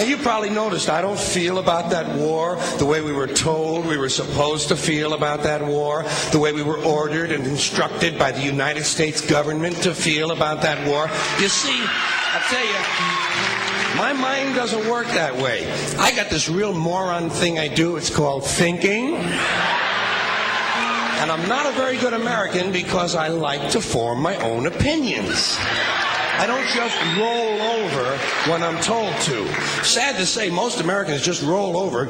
you probably noticed I don't feel about that war the way we were told we were supposed to feel about that war, the way we were ordered and instructed by the United States government to feel about that war. You see, I tell you, my mind doesn't work that way. I got this real moron thing I do. It's called thinking. And I'm not a very good American because I like to form my own opinions. I don't just roll over when I'm told to. Sad to say, most Americans just roll over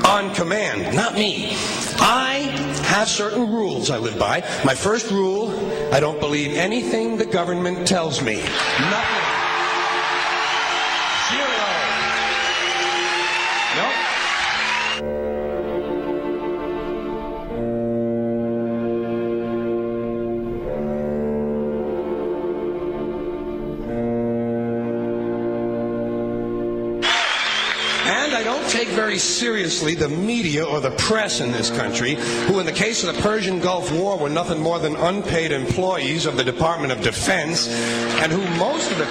on command. Not me. I have certain rules I live by. My first rule, I don't believe anything the government tells me. Nothing. Zero. Nope. And I don't take very seriously the media or the press in this country, who in the case of the Persian Gulf War were nothing more than unpaid employees of the Department of Defense, and who most of the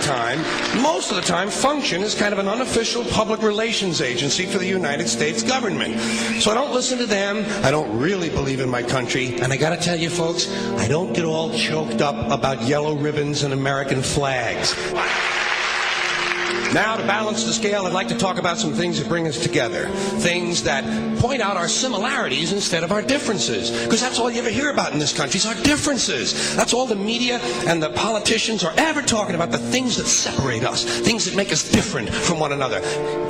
time function as kind of an unofficial public relations agency for the United States government. So I don't listen to them. I don't really believe in my country. And I gotta tell you folks, I don't get all choked up about yellow ribbons and American flags. Now, to balance the scale, I'd like to talk about some things that bring us together. Things that point out our similarities instead of our differences. Because that's all you ever hear about in this country is our differences. That's all the media and the politicians are ever talking about, the things that separate us, things that make us different from one another.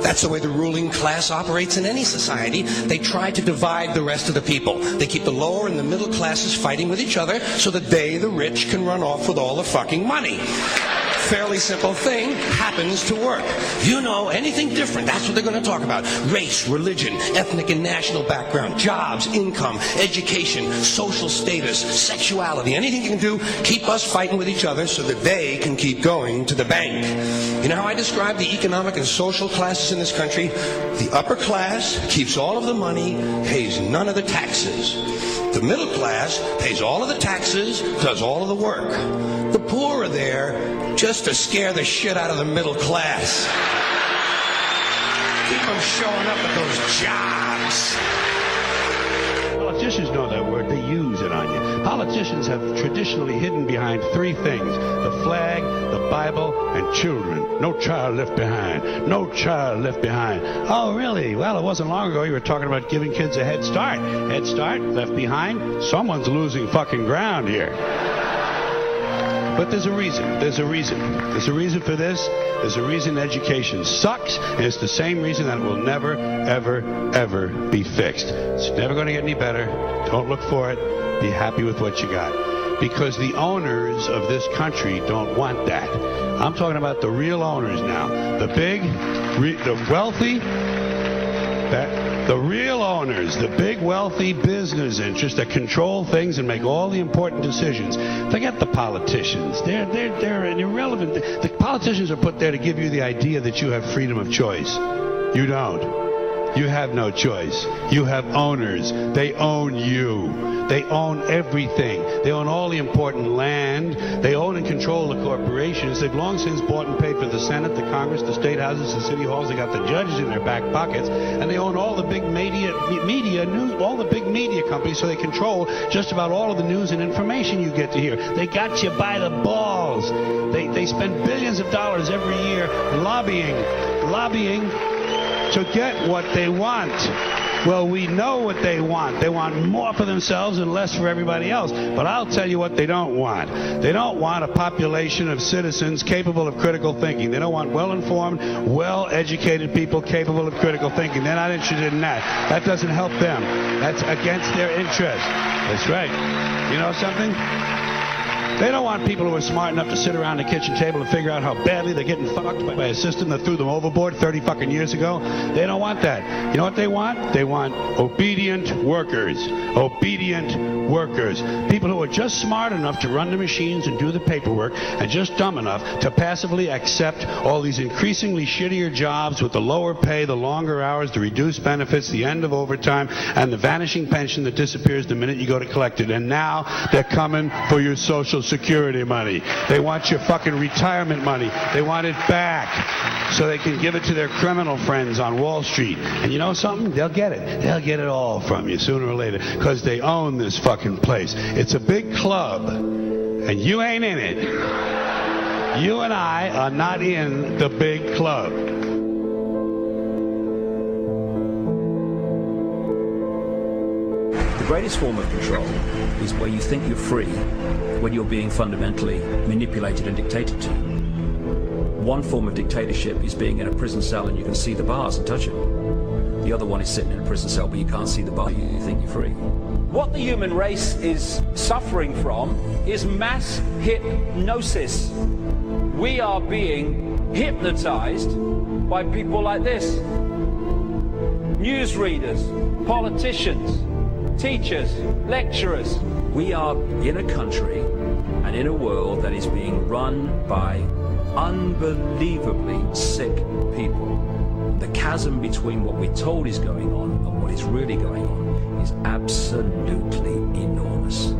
That's the way the ruling class operates in any society. They try to divide the rest of the people. They keep the lower and the middle classes fighting with each other so that they, the rich, can run off with all the fucking money. Fairly simple thing happens to work. You know, anything different, that's what they're going to talk about. Race, religion, ethnic and national background, jobs, income, education, social status, sexuality, anything you can do, keep us fighting with each other so that they can keep going to the bank. You know how I describe the economic and social classes in this country? The upper class keeps all of the money, pays none of the taxes. The middle class pays all of the taxes, does all of the work. The poor are there just to scare the shit out of the middle class. Keep them showing up at those jobs. Politicians know that word. They use it on you. Politicians have traditionally hidden behind three things: the flag, the Bible, and children. No child left behind. No child left behind. Oh, really? Well, it wasn't long ago you were talking about giving kids a head start. Head start, left behind. Someone's losing fucking ground here. But there's a reason. There's a reason. There's a reason for this. There's a reason education sucks, and it's the same reason that it will never, ever, ever be fixed. It's never going to get any better. Don't look for it. Be happy with what you got. Because the owners of this country don't want that. I'm talking about the real owners now. The big, the wealthy, the real owners, the big wealthy business interests that control things and make all the important decisions. Forget the politicians. They're irrelevant. The politicians are put there to give you the idea that you have freedom of choice. You don't. You have no choice. You have owners. They own you. They own everything. They own all the important land. They own and control the corporations. They've long since bought and paid for the Senate, the Congress, the state houses, the city halls. They got the judges in their back pockets, and they own all the big media news, all the big media companies. So they control just about all of the news and information you get to hear. They got you by the balls. They spend billions of dollars every year lobbying to get what they want. Well, we know what they want. They want more for themselves and less for everybody else. But I'll tell you what they don't want. They don't want a population of citizens capable of critical thinking. They don't want well-informed, well-educated people capable of critical thinking. They're not interested in that. That doesn't help them. That's against their interest. That's right. You know something? They don't want people who are smart enough to sit around the kitchen table and figure out how badly they're getting fucked by a system that threw them overboard 30 fucking years ago. They don't want that. You know what they want? They want obedient workers. Obedient workers. People who are just smart enough to run the machines and do the paperwork and just dumb enough to passively accept all these increasingly shittier jobs with the lower pay, the longer hours, the reduced benefits, the end of overtime, and the vanishing pension that disappears the minute you go to collect it. And now they're coming for your Social Social Security money. They want your fucking retirement money. They want it back so they can give it to their criminal friends on Wall Street. And you know something? They'll get it. They'll get it all from you sooner or later because they own this fucking place. It's a big club, and you ain't in it. You and I are not in the big club. The greatest form of control is where you think you're free when you're being fundamentally manipulated and dictated to. One form of dictatorship is being in a prison cell and you can see the bars and touch them. The other one is sitting in a prison cell but you can't see the bar, you think you're free. What the human race is suffering from is mass hypnosis. We are being hypnotized by people like this. Newsreaders, politicians, teachers, lecturers. We are in a country and in a world that is being run by unbelievably sick people. The chasm between what we're told is going on and what is really going on is absolutely enormous.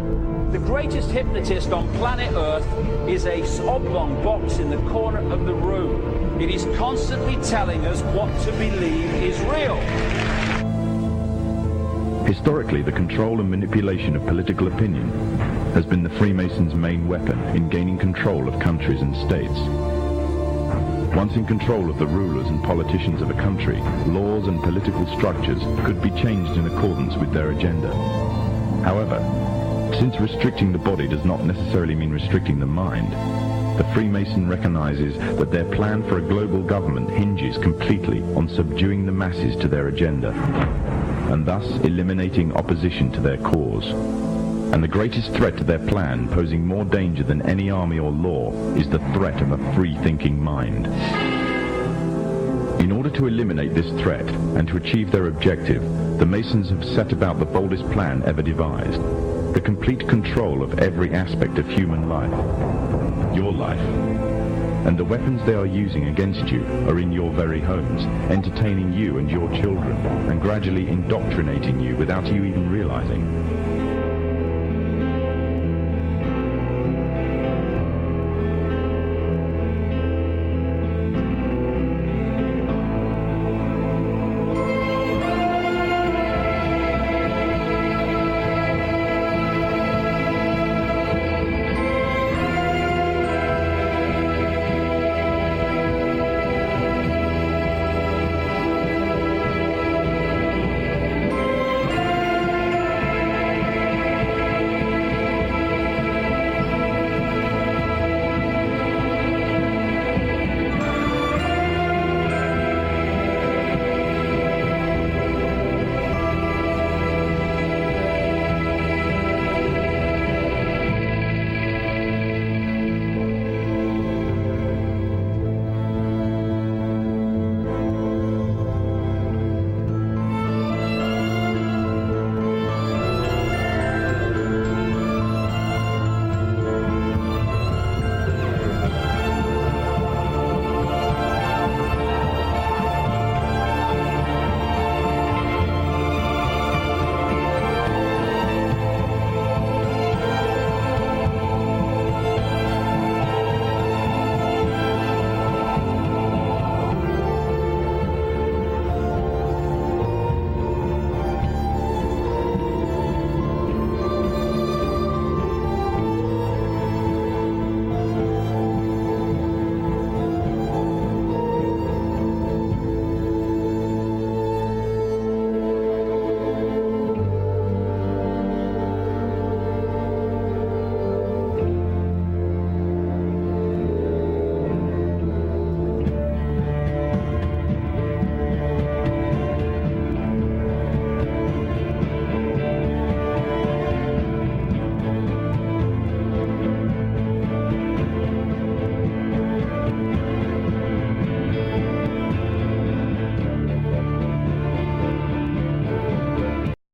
The greatest hypnotist on planet Earth is a oblong box in the corner of the room. It is constantly telling us what to believe is real. Historically, the control and manipulation of political opinion has been the Freemasons' main weapon in gaining control of countries and states. Once in control of the rulers and politicians of a country, laws and political structures could be changed in accordance with their agenda. However, since restricting the body does not necessarily mean restricting the mind, the Freemason recognizes that their plan for a global government hinges completely on subduing the masses to their agenda, and thus eliminating opposition to their cause. And the greatest threat to their plan, posing more danger than any army or law, is the threat of a free-thinking mind. In order to eliminate this threat and to achieve their objective, the Masons have set about the boldest plan ever devised: the complete control of every aspect of human life, your life. And the weapons they are using against you are in your very homes, entertaining you and your children, and gradually indoctrinating you without you even realizing.